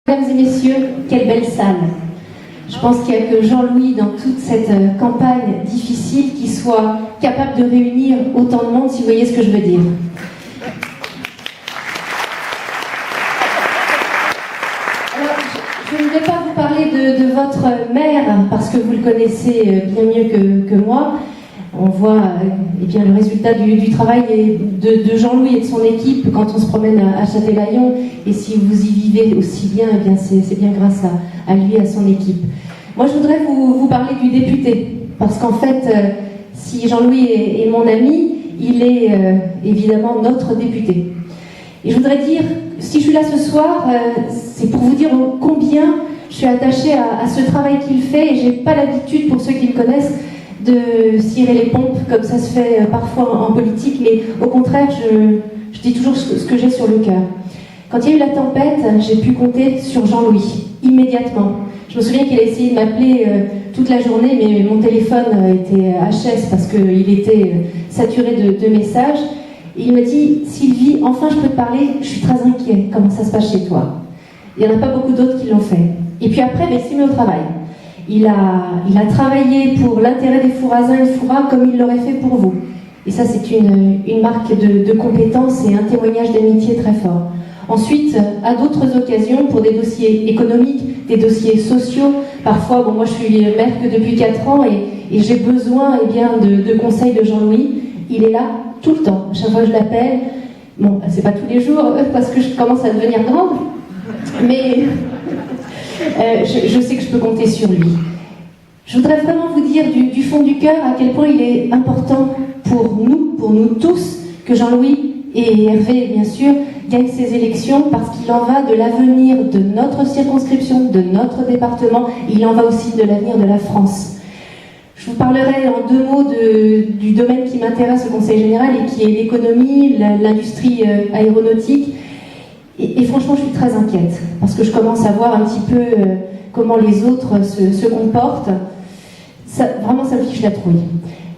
Mesdames et messieurs, quelle belle salle. Je pense qu'il n'y a que Jean-Louis dans toute cette campagne difficile qui soit capable de réunir autant de monde, si vous voyez ce que je veux dire. Alors, je ne vais pas vous parler de votre maire, parce que vous le connaissez bien mieux que moi. On voit eh bien, le résultat du travail de Jean-Louis et de son équipe quand on se promène à Châtelaillon. Et si vous y vivez aussi bien, eh bien c'est bien grâce à lui et à son équipe. Moi, je voudrais vous parler du député. Parce qu'en fait, si Jean-Louis est mon ami, il est évidemment notre député. Et je voudrais dire, si je suis là ce soir, c'est pour vous dire combien je suis attachée à ce travail qu'il fait. Et j'ai pas l'habitude, pour ceux qui le connaissent, de cirer les pompes comme ça se fait parfois en politique, mais au contraire, je dis toujours ce que j'ai sur le cœur. Quand il y a eu la tempête, j'ai pu compter sur Jean-Louis, immédiatement. Je me souviens qu'il a essayé de m'appeler toute la journée, mais mon téléphone était HS parce qu'il était saturé de messages. Et il m'a dit, Sylvie, enfin je peux te parler, je suis très inquiet, comment ça se passe chez toi? Il n'y en a pas beaucoup d'autres qui l'ont fait. Et puis après, il s'est mis au travail. Il a travaillé pour l'intérêt des Fourazins et Fouras comme il l'aurait fait pour vous. Et ça, c'est une marque de compétence et un témoignage d'amitié très fort. Ensuite, à d'autres occasions, pour des dossiers économiques, des dossiers sociaux, parfois, bon, moi je suis maire que depuis 4 ans et j'ai besoin eh bien, de conseils de Jean-Louis. Il est là tout le temps. Chaque fois que je l'appelle, bon, c'est pas tous les jours parce que je commence à devenir grande, mais je sais que je peux compter sur lui. Je voudrais vraiment vous dire du fond du cœur à quel point il est important pour nous tous, que Jean-Louis et Hervé, bien sûr, gagnent ces élections parce qu'il en va de l'avenir de notre circonscription, de notre département, et il en va aussi de l'avenir de la France. Je vous parlerai en 2 mots du domaine qui m'intéresse au Conseil général et qui est l'économie, l'industrie aéronautique. Et franchement, je suis très inquiète parce que je commence à voir un petit peu comment les autres se comportent. Vraiment, ça me fiche la trouille.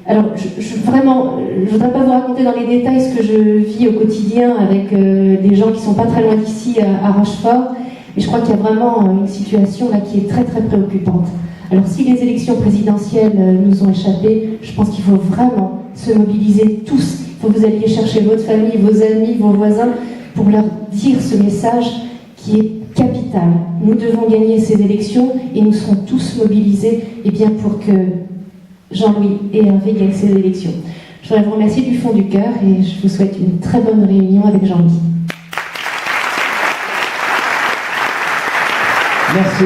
Alors, je voudrais pas vous raconter dans les détails ce que je vis au quotidien avec des gens qui sont pas très loin d'ici, à Rochefort, mais je crois qu'il y a vraiment une situation là qui est très très préoccupante. Alors, si les élections présidentielles nous ont échappé, je pense qu'il faut vraiment se mobiliser tous. Il faut que vous alliez chercher votre famille, vos amis, vos voisins, pour leur dire ce message qui est capital. Nous devons gagner ces élections et nous serons tous mobilisés eh bien, pour que Jean-Louis et Hervé gagnent ces élections. Je voudrais vous remercier du fond du cœur et je vous souhaite une très bonne réunion avec Jean-Louis. Merci.